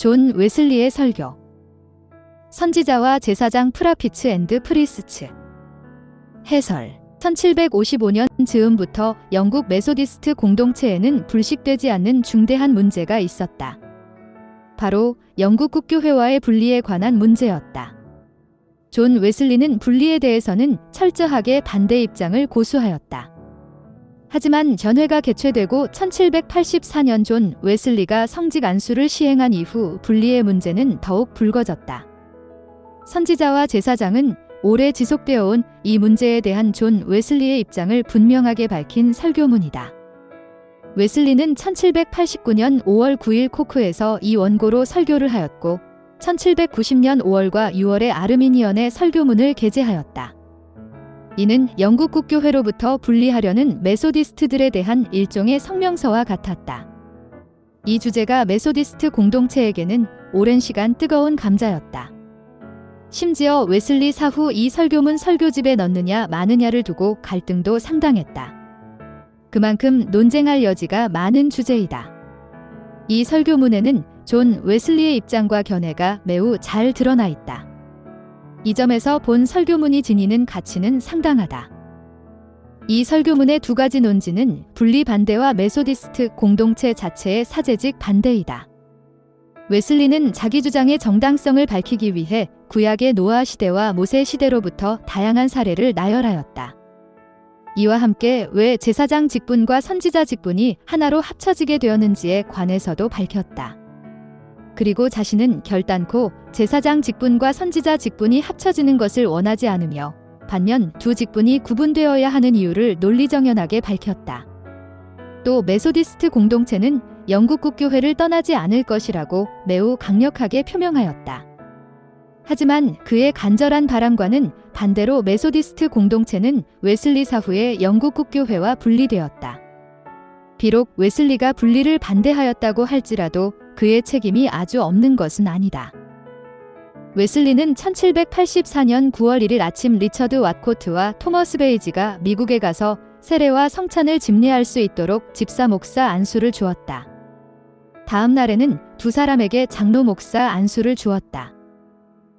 존 웨슬리의 설교. 선지자와 제사장 프라피츠 앤드 프리스츠. 해설. 1755년 즈음부터 영국 메소디스트 공동체에는 불식되지 않는 중대한 문제가 있었다. 바로 영국 국교회와의 분리에 관한 문제였다. 존 웨슬리는 분리에 대해서는 철저하게 반대 입장을 고수하였다. 하지만 전회가 개최되고 1784년 존 웨슬리가 성직 안수를 시행한 이후 분리의 문제는 더욱 불거졌다. 선지자와 제사장은 오래 지속되어 온 이 문제에 대한 존 웨슬리의 입장을 분명하게 밝힌 설교문이다. 웨슬리는 1789년 5월 9일 코크에서 이 원고로 설교를 하였고 1790년 5월과 6월에 아르미니언의 설교문을 게재하였다. 이는 영국 국교회로부터 분리하려는 메소디스트들에 대한 일종의 성명서와 같았다. 이 주제가 메소디스트 공동체에게는 오랜 시간 뜨거운 감자였다. 심지어 웨슬리 사후 이 설교문 설교집에 넣느냐 마느냐를 두고 갈등도 상당했다. 그만큼 논쟁할 여지가 많은 주제이다. 이 설교문에는 존 웨슬리의 입장과 견해가 매우 잘 드러나 있다. 이 점에서 본 설교문이 지니는 가치는 상당하다. 이 설교문의 두 가지 논지는 분리 반대와 메소디스트 공동체 자체의 사제직 반대이다. 웨슬리는 자기 주장의 정당성을 밝히기 위해 구약의 노아 시대와 모세 시대로부터 다양한 사례를 나열하였다. 이와 함께 왜 제사장 직분과 선지자 직분이 하나로 합쳐지게 되었는지에 관해서도 밝혔다. 그리고 자신은 결단코 제사장 직분과 선지자 직분이 합쳐지는 것을 원하지 않으며 반면 두 직분이 구분되어야 하는 이유를 논리정연하게 밝혔다. 또 메소디스트 공동체는 영국 국교회를 떠나지 않을 것이라고 매우 강력하게 표명하였다. 하지만 그의 간절한 바람과는 반대로 메소디스트 공동체는 웨슬리 사후에 영국 국교회와 분리되었다. 비록 웨슬리가 분리를 반대하였다고 할지라도 그의 책임이 아주 없는 것은 아니다. 웨슬리는 1784년 9월 1일 아침 리처드 왓코트와 토머스 베이지가 미국에 가서 세례와 성찬을 집례할 수 있도록 집사 목사 안수를 주었다. 다음 날에는 두 사람에게 장로 목사 안수를 주었다.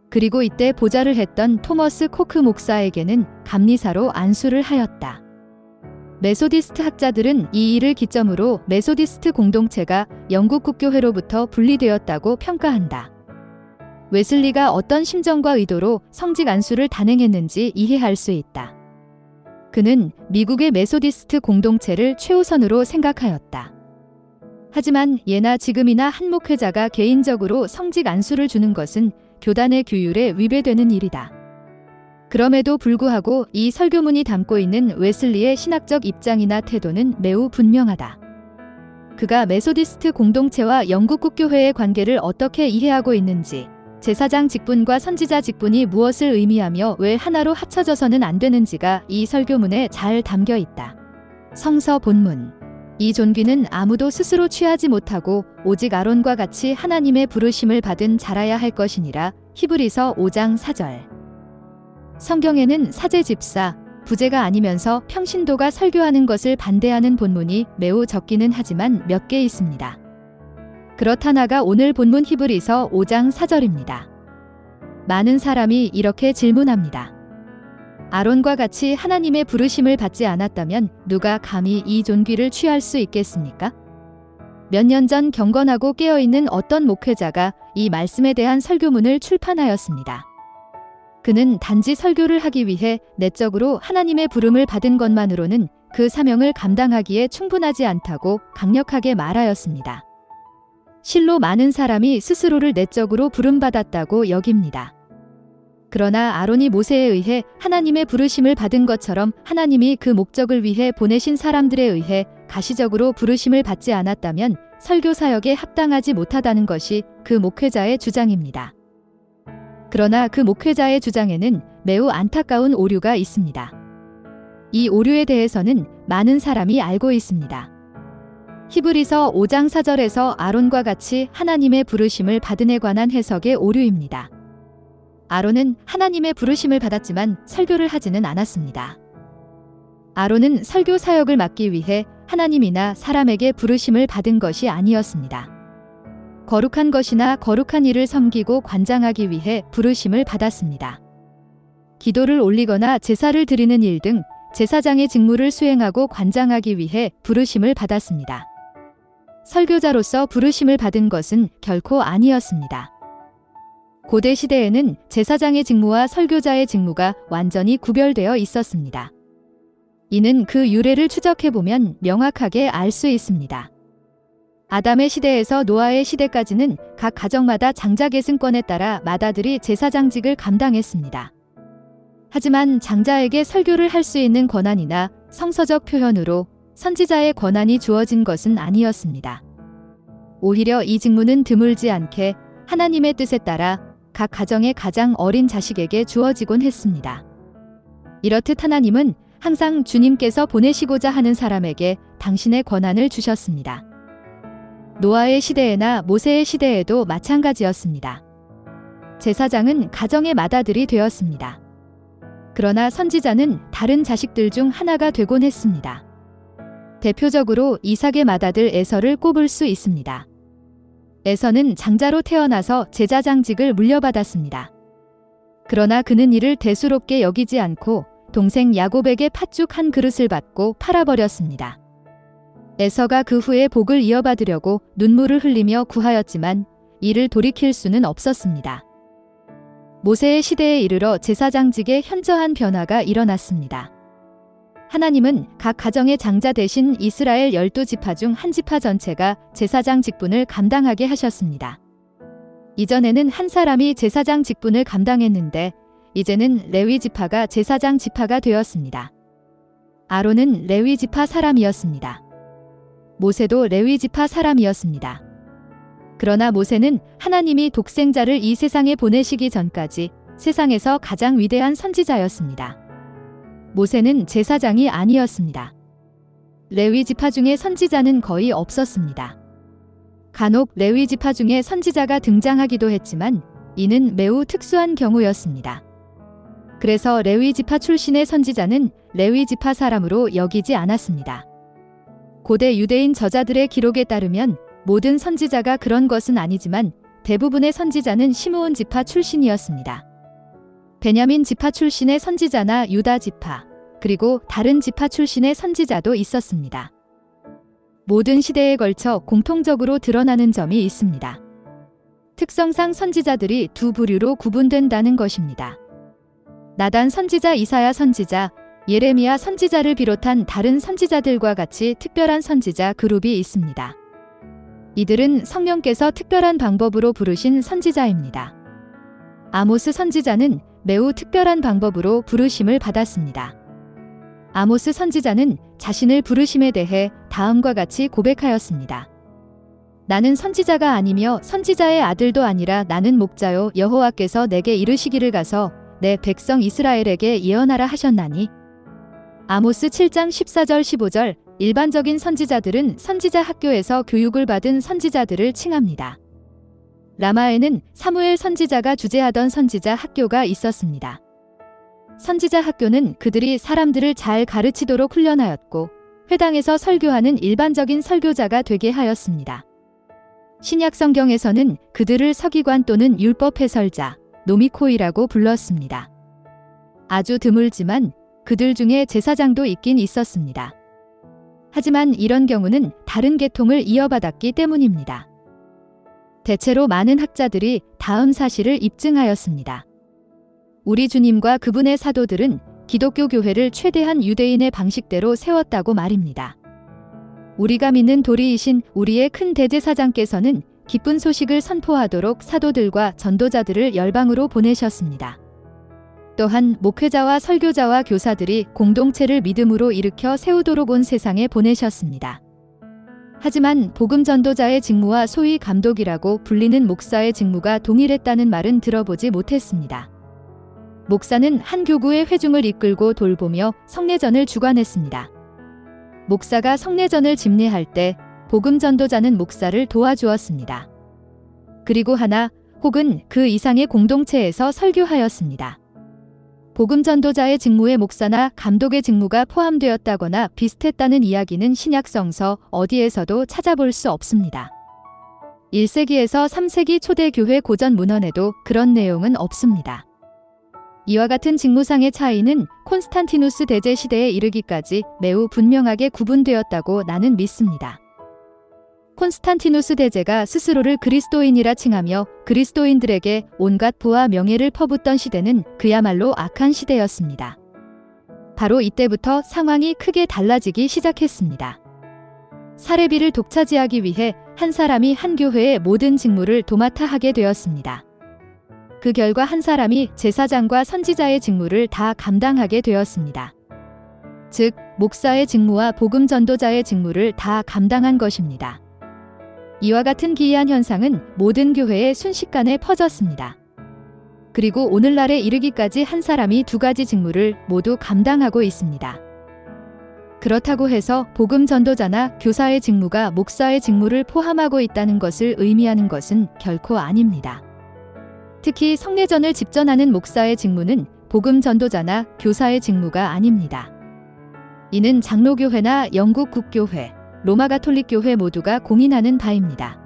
그리고 이때 보좌를 했던 토머스 코크 목사에게는 감리사로 안수를 하였다. 메소디스트 학자들은 이 일을 기점으로 메소디스트 공동체가 영국 국교회로부터 분리되었다고 평가한다. 웨슬리가 어떤 심정과 의도로 성직 안수를 단행했는지 이해할 수 있다. 그는 미국의 메소디스트 공동체를 최우선으로 생각하였다. 하지만 예나 지금이나 한 목회자가 개인적으로 성직 안수를 주는 것은 교단의 규율에 위배되는 일이다. 그럼에도 불구하고 이 설교문이 담고 있는 웨슬리의 신학적 입장이나 태도는 매우 분명하다. 그가 메소디스트 공동체와 영국 국교회의 관계를 어떻게 이해하고 있는지, 제사장 직분과 선지자 직분이 무엇을 의미하며 왜 하나로 합쳐져서는 안 되는지가 이 설교문에 잘 담겨 있다. 성서 본문. 이 존귀는 아무도 스스로 취하지 못하고 오직 아론과 같이 하나님의 부르심을 받은 자라야 할 것이니라. 히브리서 5장 4절. 성경에는 사제 집사, 부제가 아니면서 평신도가 설교하는 것을 반대하는 본문이 매우 적기는 하지만 몇 개 있습니다. 그렇다나가 오늘 본문 히브리서 5장 4절입니다. 많은 사람이 이렇게 질문합니다. 아론과 같이 하나님의 부르심을 받지 않았다면 누가 감히 이 존귀를 취할 수 있겠습니까? 몇 년 전 경건하고 깨어있는 어떤 목회자가 이 말씀에 대한 설교문을 출판하였습니다. 그는 단지 설교를 하기 위해 내적으로 하나님의 부름을 받은 것만으로는 그 사명을 감당하기에 충분하지 않다고 강력하게 말하였습니다. 실로 많은 사람이 스스로를 내적으로 부름받았다고 여깁니다. 그러나 아론이 모세에 의해 하나님의 부르심을 받은 것처럼 하나님이 그 목적을 위해 보내신 사람들에 의해 가시적으로 부르심을 받지 않았다면 설교 사역에 합당하지 못하다는 것이 그 목회자의 주장입니다. 그러나 그 목회자의 주장에는 매우 안타까운 오류가 있습니다. 이 오류에 대해서는 많은 사람이 알고 있습니다. 히브리서 5장 4절에서 아론과 같이 하나님의 부르심을 받은에 관한 해석의 오류입니다. 아론은 하나님의 부르심을 받았지만 설교를 하지는 않았습니다. 아론은 설교 사역을 맡기 위해 하나님이나 사람에게 부르심을 받은 것이 아니었습니다. 거룩한 것이나 거룩한 일을 섬기고 관장하기 위해 부르심을 받았습니다. 기도를 올리거나 제사를 드리는 일 등 제사장의 직무를 수행하고 관장하기 위해 부르심을 받았습니다. 설교자로서 부르심을 받은 것은 결코 아니었습니다. 고대 시대에는 제사장의 직무와 설교자의 직무가 완전히 구별되어 있었습니다. 이는 그 유래를 추적해보면 명확하게 알 수 있습니다. 아담의 시대에서 노아의 시대까지는 각 가정마다 장자 계승권에 따라 맏아들이 제사장직을 감당했습니다. 하지만 장자에게 설교를 할 수 있는 권한이나 성서적 표현으로 선지자의 권한이 주어진 것은 아니었습니다. 오히려 이 직무는 드물지 않게 하나님의 뜻에 따라 각 가정의 가장 어린 자식에게 주어지곤 했습니다. 이렇듯 하나님은 항상 주님께서 보내시고자 하는 사람에게 당신의 권한을 주셨습니다. 노아의 시대에나 모세의 시대에도 마찬가지였습니다. 제사장은 가정의 맏아들이 되었습니다. 그러나 선지자는 다른 자식들 중 하나가 되곤 했습니다. 대표적으로 이삭의 맏아들 에서를 꼽을 수 있습니다. 에서는 장자로 태어나서 제사장직을 물려받았습니다. 그러나 그는 이를 대수롭게 여기지 않고 동생 야곱에게 팥죽 한 그릇을 받고 팔아버렸습니다. 에서가 그 후에 복을 이어받으려고 눈물을 흘리며 구하였지만 이를 돌이킬 수는 없었습니다. 모세의 시대에 이르러 제사장직에 현저한 변화가 일어났습니다. 하나님은 각 가정의 장자 대신 이스라엘 12지파 중 한 지파 전체가 제사장 직분을 감당하게 하셨습니다. 이전에는 한 사람이 제사장 직분을 감당했는데 이제는 레위 지파가 제사장 지파가 되었습니다. 아론은 레위 지파 사람이었습니다. 모세도 레위 지파 사람이었습니다. 그러나 모세는 하나님이 독생자를 이 세상에 보내시기 전까지 세상에서 가장 위대한 선지자였습니다. 모세는 제사장이 아니었습니다. 레위 지파 중에 선지자는 거의 없었습니다. 간혹 레위 지파 중에 선지자가 등장하기도 했지만 이는 매우 특수한 경우였습니다. 그래서 레위 지파 출신의 선지자는 레위 지파 사람으로 여기지 않았습니다. 고대 유대인 저자들의 기록에 따르면 모든 선지자가 그런 것은 아니지만 대부분의 선지자는 시므온 지파 출신이었습니다. 베냐민 지파 출신의 선지자나 유다 지파, 그리고 다른 지파 출신의 선지자도 있었습니다. 모든 시대에 걸쳐 공통적으로 드러나는 점이 있습니다. 특성상 선지자들이 두 부류로 구분된다는 것입니다. 나단 선지자, 이사야 선지자, 예레미야 선지자를 비롯한 다른 선지자들과 같이 특별한 선지자 그룹이 있습니다. 이들은 성령께서 특별한 방법으로 부르신 선지자입니다. 아모스 선지자는 매우 특별한 방법으로 부르심을 받았습니다. 아모스 선지자는 자신을 부르심에 대해 다음과 같이 고백하였습니다. 나는 선지자가 아니며 선지자의 아들도 아니라 나는 목자요 여호와께서 내게 이르시기를 가서 내 백성 이스라엘에게 예언하라 하셨나니. 아모스 7장 14절 15절. 일반적인 선지자들은 선지자 학교에서 교육을 받은 선지자들을 칭합니다. 라마에는 사무엘 선지자가 주재하던 선지자 학교가 있었습니다. 선지자 학교는 그들이 사람들을 잘 가르치도록 훈련하였고 회당에서 설교하는 일반적인 설교자가 되게 하였습니다. 신약 성경에서는 그들을 서기관 또는 율법 해설자, 노미코이라고 불렀습니다. 아주 드물지만 그들 중에 제사장도 있긴 있었습니다. 하지만 이런 경우는 다른 계통을 이어받았기 때문입니다. 대체로 많은 학자들이 다음 사실을 입증하였습니다. 우리 주님과 그분의 사도들은 기독교 교회를 최대한 유대인의 방식대로 세웠다고 말입니다. 우리가 믿는 도리이신 우리의 큰 대제사장께서는 기쁜 소식을 선포하도록 사도들과 전도자들을 열방으로 보내셨습니다. 또한 목회자와 설교자와 교사들이 공동체를 믿음으로 일으켜 세우도록 온 세상에 보내셨습니다. 하지만 복음 전도자의 직무와 소위 감독이라고 불리는 목사의 직무가 동일했다는 말은 들어보지 못했습니다. 목사는 한 교구의 회중을 이끌고 돌보며 성례전을 주관했습니다. 목사가 성례전을 집례할 때 복음 전도자는 목사를 도와주었습니다. 그리고 하나 혹은 그 이상의 공동체에서 설교하였습니다. 복음 전도자의 직무에 목사나 감독의 직무가 포함되었다거나 비슷했다는 이야기는 신약성서 어디에서도 찾아볼 수 없습니다. 1세기에서 3세기 초대 교회 고전 문헌에도 그런 내용은 없습니다. 이와 같은 직무상의 차이는 콘스탄티누스 대제 시대에 이르기까지 매우 분명하게 구분되었다고 나는 믿습니다. 콘스탄티누스 대제가 스스로를 그리스도인이라 칭하며 그리스도인들에게 온갖 부와 명예를 퍼붓던 시대는 그야말로 악한 시대였습니다. 바로 이때부터 상황이 크게 달라지기 시작했습니다. 사례비를 독차지하기 위해 한 사람이 한 교회의 모든 직무를 도맡아 하게 되었습니다. 그 결과 한 사람이 제사장과 선지자의 직무를 다 감당하게 되었습니다. 즉, 목사의 직무와 복음 전도자의 직무를 다 감당한 것입니다. 이와 같은 기이한 현상은 모든 교회에 순식간에 퍼졌습니다. 그리고 오늘날에 이르기까지 한 사람이 두 가지 직무를 모두 감당하고 있습니다. 그렇다고 해서 복음 전도자나 교사의 직무가 목사의 직무를 포함하고 있다는 것을 의미하는 것은 결코 아닙니다. 특히 성례전을 집전하는 목사의 직무는 복음 전도자나 교사의 직무가 아닙니다. 이는 장로교회나 영국 국교회, 로마 가톨릭 교회 모두가 공인하는 바입니다.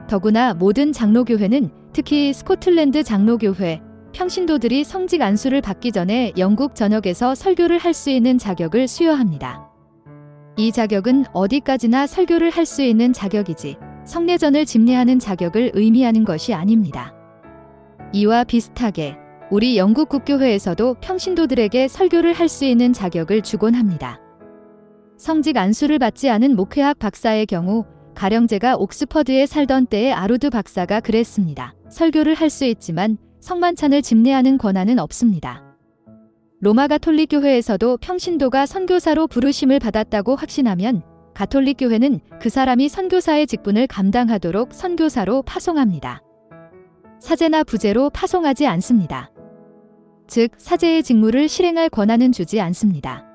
더구나 모든 장로교회는 특히 스코틀랜드 장로교회, 평신도들이 성직 안수를 받기 전에 영국 전역에서 설교를 할 수 있는 자격을 수여합니다. 이 자격은 어디까지나 설교를 할 수 있는 자격이지 성례전을 집례하는 자격을 의미하는 것이 아닙니다. 이와 비슷하게 우리 영국 국교회에서도 평신도들에게 설교를 할 수 있는 자격을 주곤 합니다. 성직 안수를 받지 않은 목회학 박사의 경우 가령 제가 옥스퍼드에 살던 때의 아루드 박사가 그랬습니다. 설교를 할 수 있지만 성만찬을 집례하는 권한은 없습니다. 로마 가톨릭 교회에서도 평신도가 선교사로 부르심을 받았다고 확신하면 가톨릭 교회는 그 사람이 선교사의 직분을 감당하도록 선교사로 파송합니다. 사제나 부제로 파송하지 않습니다. 즉, 사제의 직무를 실행할 권한은 주지 않습니다.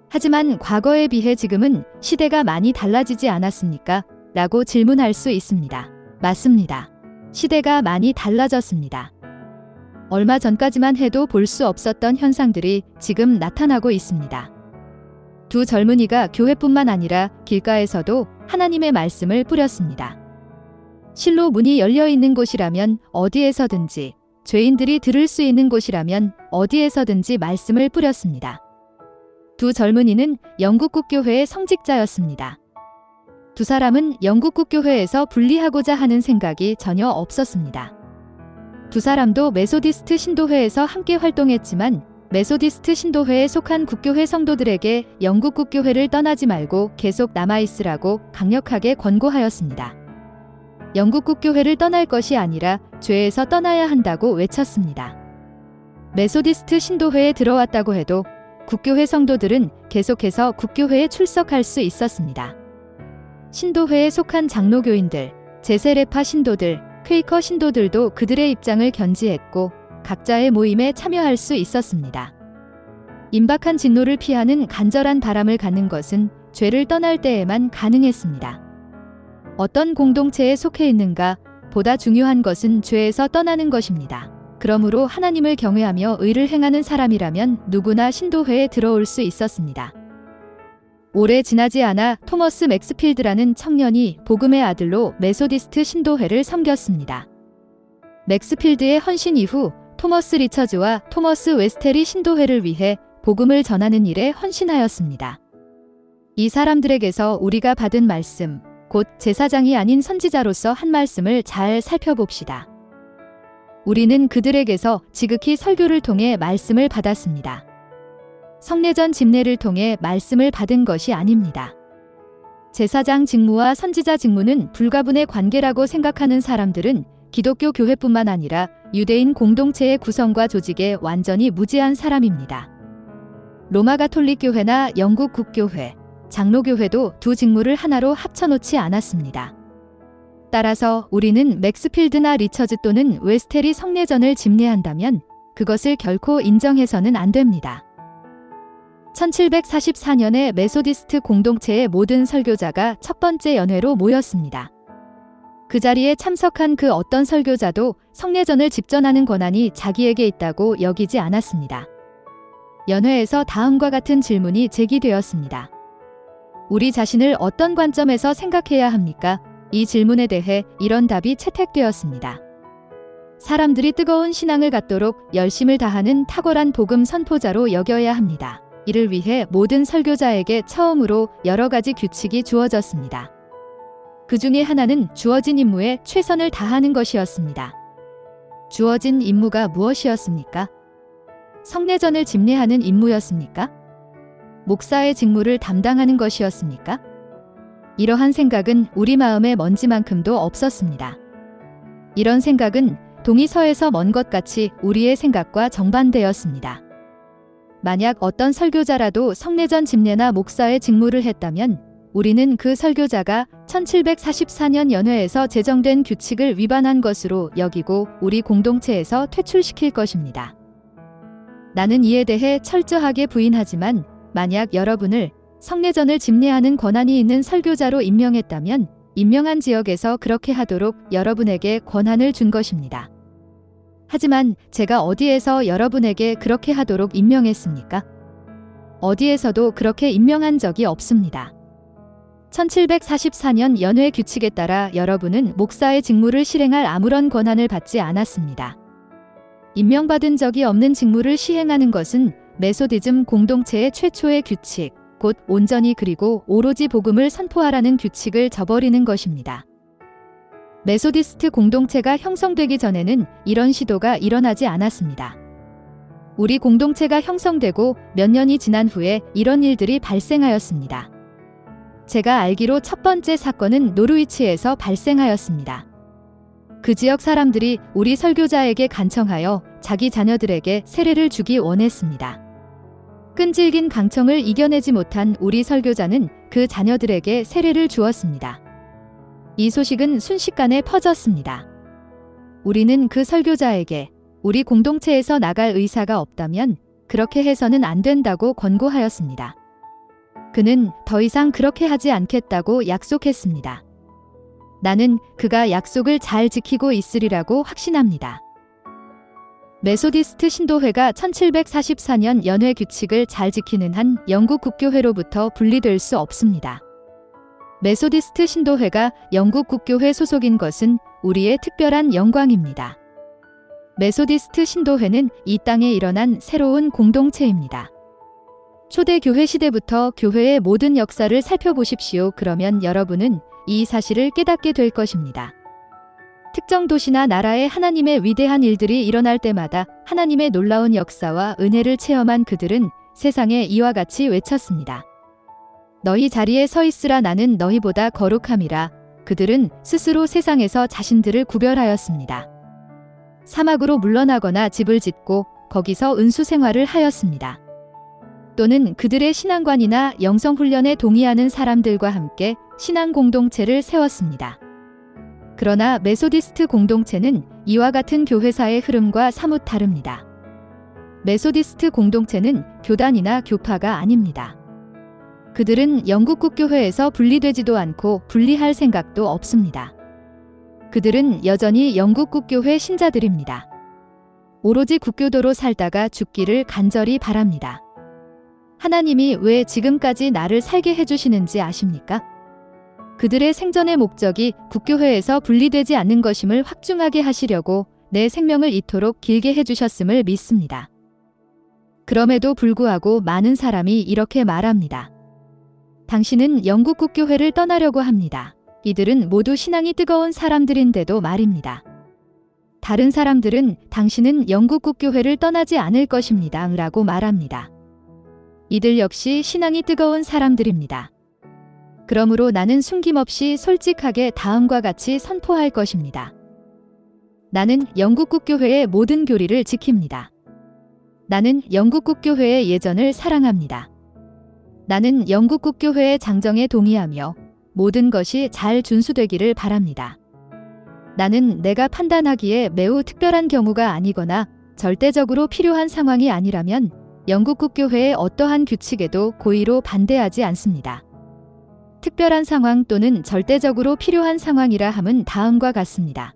하지만 과거에 비해 지금은 시대가 많이 달라지지 않았습니까? 라고 질문할 수 있습니다. 맞습니다. 시대가 많이 달라졌습니다. 얼마 전까지만 해도 볼 수 없었던 현상들이 지금 나타나고 있습니다. 두 젊은이가 교회뿐만 아니라 길가에서도 하나님의 말씀을 뿌렸습니다. 실로 문이 열려 있는 곳이라면 어디에서든지, 죄인들이 들을 수 있는 곳이라면 어디에서든지 말씀을 뿌렸습니다. 두 젊은이는 영국 국교회의 성직자였습니다. 두 사람은 영국 국교회에서 분리하고자 하는 생각이 전혀 없었습니다. 두 사람도 메소디스트 신도회에서 함께 활동했지만 메소디스트 신도회에 속한 국교회 성도들에게 영국 국교회를 떠나지 말고 계속 남아있으라고 강력하게 권고하였습니다. 영국 국교회를 떠날 것이 아니라 죄에서 떠나야 한다고 외쳤습니다. 메소디스트 신도회에 들어왔다고 해도 국교회 성도들은 계속해서 국교회에 출석할 수 있었습니다. 신도회에 속한 장로교인들, 제세례파 신도들, 퀘이커 신도들도 그들의 입장을 견지했고 각자의 모임에 참여할 수 있었습니다. 임박한 진노를 피하는 간절한 바람을 갖는 것은 죄를 떠날 때에만 가능했습니다. 어떤 공동체에 속해 있는가 보다 중요한 것은 죄에서 떠나는 것입니다. 그러므로 하나님을 경외하며 의를 행하는 사람이라면 누구나 신도회에 들어올 수 있었습니다. 오래 지나지 않아 토머스 맥스필드라는 청년이 복음의 아들로 메소디스트 신도회를 섬겼습니다. 맥스필드의 헌신 이후 토머스 리처즈와 토머스 웨스테리 신도회를 위해 복음을 전하는 일에 헌신하였습니다. 이 사람들에게서 우리가 받은 말씀, 곧 제사장이 아닌 선지자로서 한 말씀을 잘 살펴봅시다. 우리는 그들에게서 지극히 설교를 통해 말씀을 받았습니다. 성례전 집례를 통해 말씀을 받은 것이 아닙니다. 제사장 직무와 선지자 직무는 불가분의 관계라고 생각하는 사람들은 기독교 교회뿐만 아니라 유대인 공동체의 구성과 조직에 완전히 무지한 사람입니다. 로마 가톨릭 교회나 영국 국교회, 장로교회도 두 직무를 하나로 합쳐놓지 않았습니다. 따라서 우리는 맥스필드나 리처즈 또는 웨스테리 성례전을 집례한다면 그것을 결코 인정해서는 안 됩니다. 1744년에 메소디스트 공동체의 모든 설교자가 첫 번째 연회로 모였습니다. 그 자리에 참석한 그 어떤 설교자도 성례전을 집전하는 권한이 자기에게 있다고 여기지 않았습니다. 연회에서 다음과 같은 질문이 제기되었습니다. 우리 자신을 어떤 관점에서 생각해야 합니까? 이 질문에 대해 이런 답이 채택되었습니다. 사람들이 뜨거운 신앙을 갖도록 열심을 다하는 탁월한 복음 선포자로 여겨야 합니다. 이를 위해 모든 설교자에게 처음으로 여러 가지 규칙이 주어졌습니다. 그 중에 하나는 주어진 임무에 최선을 다하는 것이었습니다. 주어진 임무가 무엇이었습니까? 성내전을 집례하는 임무였습니까? 목사의 직무를 담당하는 것이었습니까? 이러한 생각은 우리 마음에 먼지만큼도 없었습니다. 이런 생각은 동이서에서 먼 것 같이 우리의 생각과 정반대였습니다. 만약 어떤 설교자라도 성내전 집례나 목사의 직무를 했다면 우리는 그 설교자가 1744년 연회에서 제정된 규칙을 위반한 것으로 여기고 우리 공동체에서 퇴출시킬 것입니다. 나는 이에 대해 철저하게 부인하지만 만약 여러분을 성내전을 집례하는 권한이 있는 설교자로 임명했다면 임명한 지역에서 그렇게 하도록 여러분에게 권한을 준 것입니다. 하지만 제가 어디에서 여러분에게 그렇게 하도록 임명했습니까? 어디에서도 그렇게 임명한 적이 없습니다. 1744년 연회 규칙에 따라 여러분은 목사의 직무를 실행할 아무런 권한을 받지 않았습니다. 임명받은 적이 없는 직무를 시행하는 것은 메소디즘 공동체의 최초의 규칙, 곧 온전히 그리고 오로지 복음을 선포하라는 규칙을 저버리는 것입니다. 메소디스트 공동체가 형성되기 전에는 이런 시도가 일어나지 않았습니다. 우리 공동체가 형성되고 몇 년이 지난 후에 이런 일들이 발생하였습니다. 제가 알기로 첫 번째 사건은 노르위치에서 발생하였습니다. 그 지역 사람들이 우리 설교자에게 간청하여 자기 자녀들에게 세례를 주기 원했습니다. 끈질긴 강청을 이겨내지 못한 우리 설교자는 그 자녀들에게 세례를 주었습니다. 이 소식은 순식간에 퍼졌습니다. 우리는 그 설교자에게 우리 공동체에서 나갈 의사가 없다면 그렇게 해서는 안 된다고 권고하였습니다. 그는 더 이상 그렇게 하지 않겠다고 약속했습니다. 나는 그가 약속을 잘 지키고 있으리라고 확신합니다. 메소디스트 신도회가 1744년 연회 규칙을 잘 지키는 한 영국 국교회로부터 분리될 수 없습니다. 메소디스트 신도회가 영국 국교회 소속인 것은 우리의 특별한 영광입니다. 메소디스트 신도회는 이 땅에 일어난 새로운 공동체입니다. 초대교회 시대부터 교회의 모든 역사를 살펴보십시오. 그러면 여러분은 이 사실을 깨닫게 될 것입니다. 특정 도시나 나라에 하나님의 위대한 일들이 일어날 때마다 하나님의 놀라운 역사와 은혜를 체험한 그들은 세상에 이와 같이 외쳤습니다. 너희 자리에 서 있으라. 나는 너희보다 거룩함이라. 그들은 스스로 세상에서 자신들을 구별하였습니다. 사막으로 물러나거나 집을 짓고 거기서 은수 생활을 하였습니다. 또는 그들의 신앙관이나 영성훈련에 동의하는 사람들과 함께 신앙 공동체를 세웠습니다. 그러나 메소디스트 공동체는 이와 같은 교회사의 흐름과 사뭇 다릅니다. 메소디스트 공동체는 교단이나 교파가 아닙니다. 그들은 영국 국교회에서 분리되지도 않고 분리할 생각도 없습니다. 그들은 여전히 영국 국교회 신자들입니다. 오로지 국교도로 살다가 죽기를 간절히 바랍니다. 하나님이 왜 지금까지 나를 살게 해주시는지 아십니까? 그들의 생전의 목적이 국교회에서 분리되지 않는 것임을 확증하게 하시려고 내 생명을 이토록 길게 해주셨음을 믿습니다. 그럼에도 불구하고 많은 사람이 이렇게 말합니다. 당신은 영국 국교회를 떠나려고 합니다. 이들은 모두 신앙이 뜨거운 사람들인데도 말입니다. 다른 사람들은 당신은 영국 국교회를 떠나지 않을 것입니다. 라고 말합니다. 이들 역시 신앙이 뜨거운 사람들입니다. 그러므로 나는 숨김없이 솔직하게 다음과 같이 선포할 것입니다. 나는 영국 국교회의 모든 교리를 지킵니다. 나는 영국 국교회의 예전을 사랑합니다. 나는 영국 국교회의 장정에 동의하며 모든 것이 잘 준수되기를 바랍니다. 나는 내가 판단하기에 매우 특별한 경우가 아니거나 절대적으로 필요한 상황이 아니라면 영국 국교회의 어떠한 규칙에도 고의로 반대하지 않습니다. 특별한 상황 또는 절대적으로 필요한 상황이라 함은 다음과 같습니다.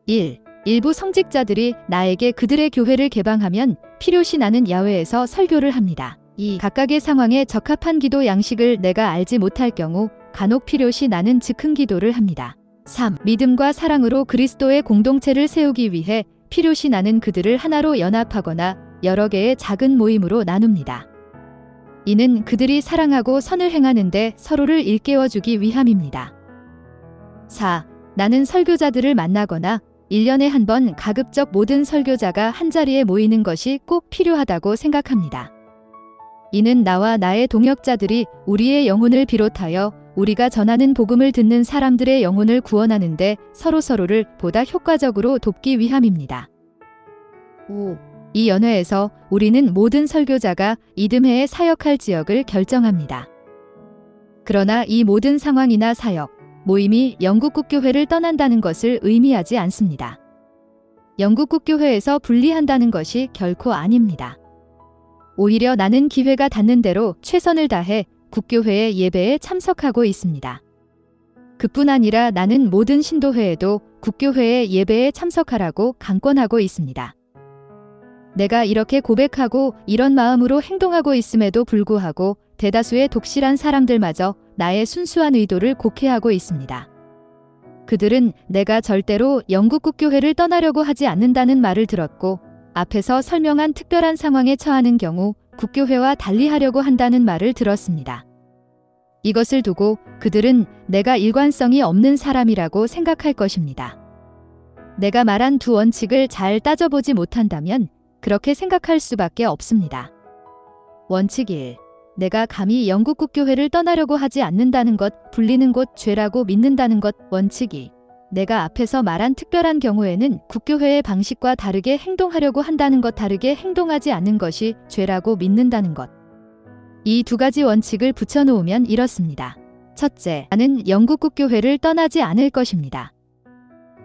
1. 일부 성직자들이 나에게 그들의 교회를 개방하면 필요시 나는 야외에서 설교를 합니다. 2. 각각의 상황에 적합한 기도 양식을 내가 알지 못할 경우 간혹 필요시 나는 즉흥 기도를 합니다. 3. 믿음과 사랑으로 그리스도의 공동체를 세우기 위해 필요시 나는 그들을 하나로 연합하거나 여러 개의 작은 모임으로 나눕니다. 이는 그들이 사랑하고 선을 행하는데 서로를 일깨워주기 위함입니다. 4. 나는 설교자들을 만나거나 1년에 한 번 가급적 모든 설교자가 한자리에 모이는 것이 꼭 필요하다고 생각합니다. 이는 나와 나의 동역자들이 우리의 영혼을 비롯하여 우리가 전하는 복음을 듣는 사람들의 영혼을 구원하는데 서로서로를 보다 효과적으로 돕기 위함입니다. 5. 이 연회에서 우리는 모든 설교자가 이듬해에 사역할 지역을 결정합니다. 그러나 이 모든 상황이나 사역, 모임이 영국 국교회를 떠난다는 것을 의미하지 않습니다. 영국 국교회에서 분리한다는 것이 결코 아닙니다. 오히려 나는 기회가 닿는 대로 최선을 다해 국교회의 예배에 참석하고 있습니다. 그뿐 아니라 나는 모든 신도회에도 국교회의 예배에 참석하라고 강권하고 있습니다. 내가 이렇게 고백하고 이런 마음으로 행동하고 있음에도 불구하고 대다수의 독실한 사람들마저 나의 순수한 의도를 곡해하고 있습니다. 그들은 내가 절대로 영국 국교회를 떠나려고 하지 않는다는 말을 들었고 앞에서 설명한 특별한 상황에 처하는 경우 국교회와 달리하려고 한다는 말을 들었습니다. 이것을 두고 그들은 내가 일관성이 없는 사람이라고 생각할 것입니다. 내가 말한 두 원칙을 잘 따져보지 못한다면 그렇게 생각할 수밖에 없습니다. 원칙 1. 내가 감히 영국 국교회를 떠나려고 하지 않는다는 것, 불리는 곳 죄라고 믿는다는 것. 원칙 2. 내가 앞에서 말한 특별한 경우에는 국교회의 방식과 다르게 행동하려고 한다는 것, 다르게 행동하지 않는 것이 죄라고 믿는다는 것. 이 두 가지 원칙을 붙여놓으면 이렇습니다. 첫째, 나는 영국 국교회를 떠나지 않을 것입니다.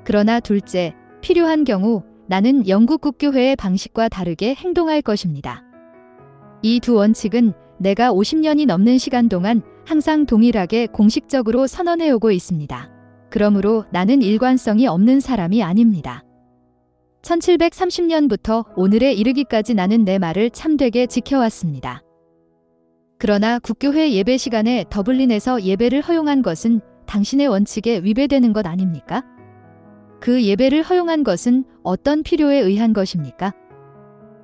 그러나 둘째, 필요한 경우 나는 영국 국교회의 방식과 다르게 행동할 것입니다. 이 두 원칙은 내가 50년이 넘는 시간 동안 항상 동일하게 공식적으로 선언해오고 있습니다. 그러므로 나는 일관성이 없는 사람이 아닙니다. 1730년부터 오늘에 이르기까지 나는 내 말을 참되게 지켜왔습니다. 그러나 국교회 예배 시간에 더블린에서 예배를 허용한 것은 당신의 원칙에 위배되는 것 아닙니까? 그 예배를 허용한 것은 어떤 필요에 의한 것입니까?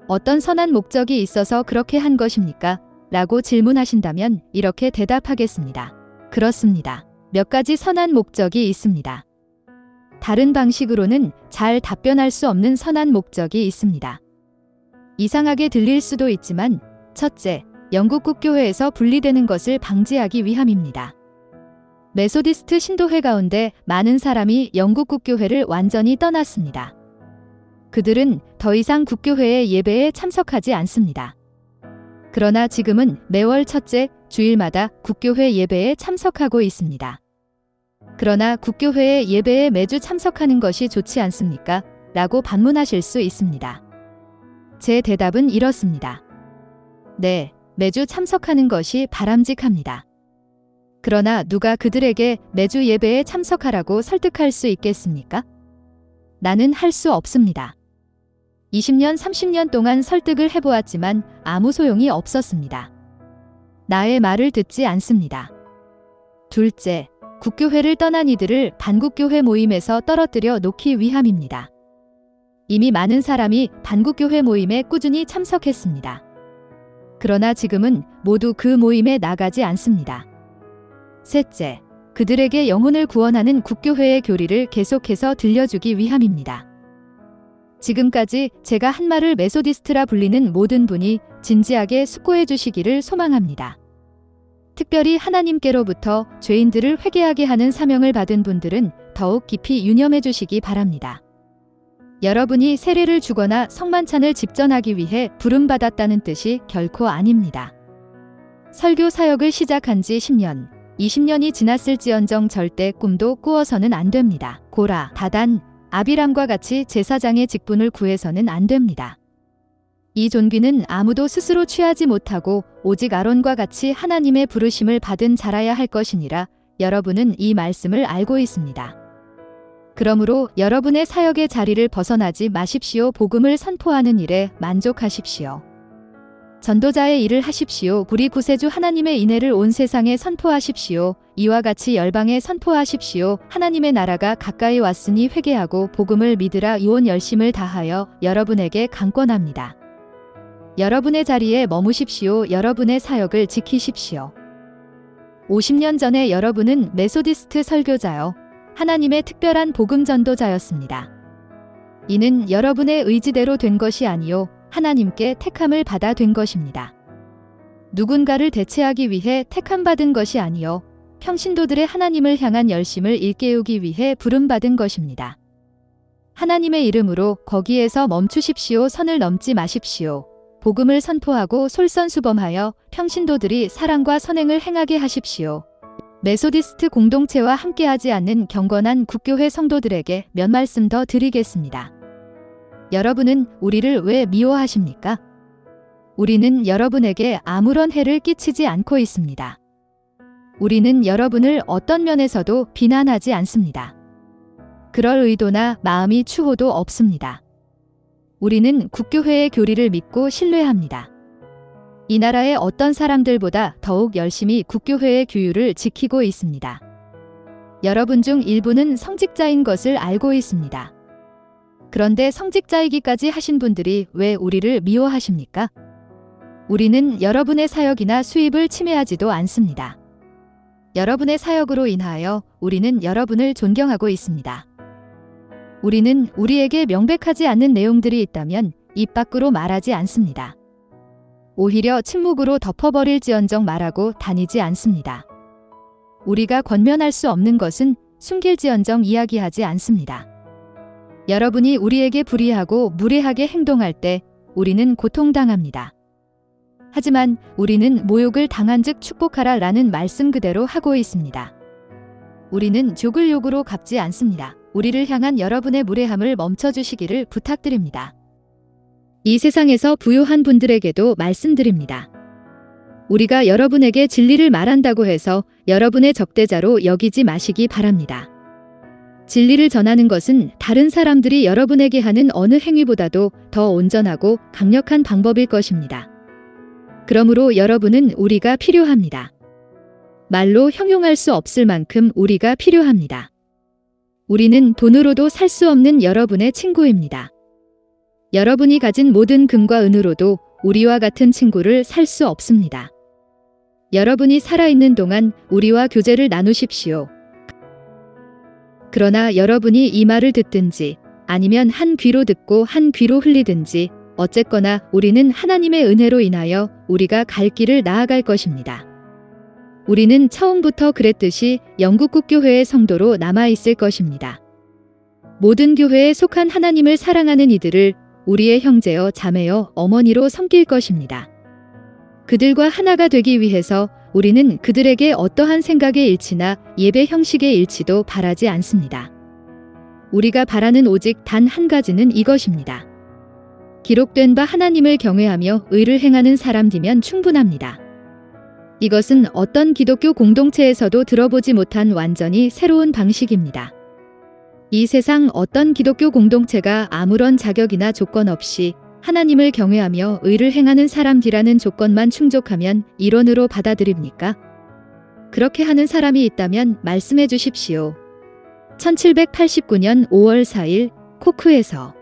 어떤 선한 목적이 있어서 그렇게 한 것입니까? 라고 질문하신다면 이렇게 대답하겠습니다. 그렇습니다. 몇 가지 선한 목적이 있습니다. 다른 방식으로는 잘 답변할 수 없는 선한 목적이 있습니다. 이상하게 들릴 수도 있지만 첫째, 영국 국교회에서 분리되는 것을 방지하기 위함입니다. 메소디스트 신도회 가운데 많은 사람이 영국 국교회를 완전히 떠났습니다. 그들은 더 이상 국교회의 예배에 참석하지 않습니다. 그러나 지금은 매월 첫째 주일마다 국교회 예배에 참석하고 있습니다. 그러나 국교회의 예배에 매주 참석하는 것이 좋지 않습니까? 라고 반문하실 수 있습니다. 제 대답은 이렇습니다. 네, 매주 참석하는 것이 바람직합니다. 그러나 누가 그들에게 매주 예배에 참석하라고 설득할 수 있겠습니까? 나는 할 수 없습니다. 20년, 30년 동안 설득을 해보았지만 아무 소용이 없었습니다. 나의 말을 듣지 않습니다. 둘째, 국교회를 떠난 이들을 반국교회 모임에서 떨어뜨려 놓기 위함입니다. 이미 많은 사람이 반국교회 모임에 꾸준히 참석했습니다. 그러나 지금은 모두 그 모임에 나가지 않습니다. 셋째, 그들에게 영혼을 구원하는 국교회의 교리를 계속해서 들려주기 위함입니다. 지금까지 제가 한 말을 메소디스트라 불리는 모든 분이 진지하게 숙고해 주시기를 소망합니다. 특별히 하나님께로부터 죄인들을 회개하게 하는 사명을 받은 분들은 더욱 깊이 유념해 주시기 바랍니다. 여러분이 세례를 주거나 성만찬을 집전하기 위해 부름받았다는 뜻이 결코 아닙니다. 설교 사역을 시작한 지 10년, 20년이 지났을지언정 절대 꿈도 꾸어서는 안 됩니다. 고라, 다단, 아비람과 같이 제사장의 직분을 구해서는 안 됩니다. 이 존귀는 아무도 스스로 취하지 못하고 오직 아론과 같이 하나님의 부르심을 받은 자라야 할 것이니라. 여러분은 이 말씀을 알고 있습니다. 그러므로 여러분의 사역의 자리를 벗어나지 마십시오. 복음을 선포하는 일에 만족하십시오. 전도자의 일을 하십시오. 불이 구세주 하나님의 인애를 온 세상에 선포하십시오. 이와 같이 열방에 선포하십시오. 하나님의 나라가 가까이 왔으니 회개하고 복음을 믿으라. 온 열심을 다하여 여러분에게 강권합니다. 여러분의 자리에 머무십시오. 여러분의 사역을 지키십시오. 50년 전에 여러분은 메소디스트 설교자요. 하나님의 특별한 복음 전도자였습니다. 이는 여러분의 의지대로 된 것이 아니요 하나님께 택함을 받아 된 것입니다. 누군가를 대체하기 위해 택함받은 것이 아니요 평신도들의 하나님을 향한 열심을 일깨우기 위해 부름받은 것입니다. 하나님의 이름으로 거기에서 멈추십시오. 선을 넘지 마십시오. 복음을 선포하고 솔선수범하여 평신도들이 사랑과 선행을 행하게 하십시오. 메소디스트 공동체와 함께하지 않는 경건한 국교회 성도들에게 몇 말씀 더 드리겠습니다. 여러분은 우리를 왜 미워하십니까? 우리는 여러분에게 아무런 해를 끼치지 않고 있습니다. 우리는 여러분을 어떤 면에서도 비난하지 않습니다. 그럴 의도나 마음이 추호도 없습니다. 우리는 국교회의 교리를 믿고 신뢰합니다. 이 나라의 어떤 사람들보다 더욱 열심히 국교회의 규율을 지키고 있습니다. 여러분 중 일부는 성직자인 것을 알고 있습니다. 그런데 성직자이기까지 하신 분들이 왜 우리를 미워하십니까? 우리는 여러분의 사역이나 수입을 침해하지도 않습니다. 여러분의 사역으로 인하여 우리는 여러분을 존경하고 있습니다. 우리는 우리에게 명백하지 않는 내용들이 있다면 입 밖으로 말하지 않습니다. 오히려 침묵으로 덮어버릴지언정 말하고 다니지 않습니다. 우리가 권면할 수 없는 것은 숨길지언정 이야기하지 않습니다. 여러분이 우리에게 불의하고 무례하게 행동할 때 우리는 고통당합니다. 하지만 우리는 모욕을 당한즉 축복하라 라는 말씀 그대로 하고 있습니다. 우리는 죽을 욕으로 갚지 않습니다. 우리를 향한 여러분의 무례함을 멈춰주시기를 부탁드립니다. 이 세상에서 부유한 분들에게도 말씀드립니다. 우리가 여러분에게 진리를 말한다고 해서 여러분의 적대자로 여기지 마시기 바랍니다. 진리를 전하는 것은 다른 사람들이 여러분에게 하는 어느 행위보다도 더 온전하고 강력한 방법일 것입니다. 그러므로 여러분은 우리가 필요합니다. 말로 형용할 수 없을 만큼 우리가 필요합니다. 우리는 돈으로도 살 수 없는 여러분의 친구입니다. 여러분이 가진 모든 금과 은으로도 우리와 같은 친구를 살 수 없습니다. 여러분이 살아있는 동안 우리와 교제를 나누십시오. 그러나 여러분이 이 말을 듣든지 아니면 한 귀로 듣고 한 귀로 흘리든지 어쨌거나 우리는 하나님의 은혜로 인하여 우리가 갈 길을 나아갈 것입니다. 우리는 처음부터 그랬듯이 영국 국교회의 성도로 남아있을 것입니다. 모든 교회에 속한 하나님을 사랑하는 이들을 우리의 형제여 자매여 어머니로 섬길 것입니다. 그들과 하나가 되기 위해서 우리는 그들에게 어떠한 생각의 일치나 예배 형식의 일치도 바라지 않습니다. 우리가 바라는 오직 단 한 가지는 이것입니다. 기록된 바 하나님을 경외하며 의를 행하는 사람이면 충분합니다. 이것은 어떤 기독교 공동체에서도 들어보지 못한 완전히 새로운 방식입니다. 이 세상 어떤 기독교 공동체가 아무런 자격이나 조건 없이 하나님을 경외하며 의를 행하는 사람이라는 조건만 충족하면 일원으로 받아들입니까? 그렇게 하는 사람이 있다면 말씀해 주십시오. 1789년 5월 4일 코크에서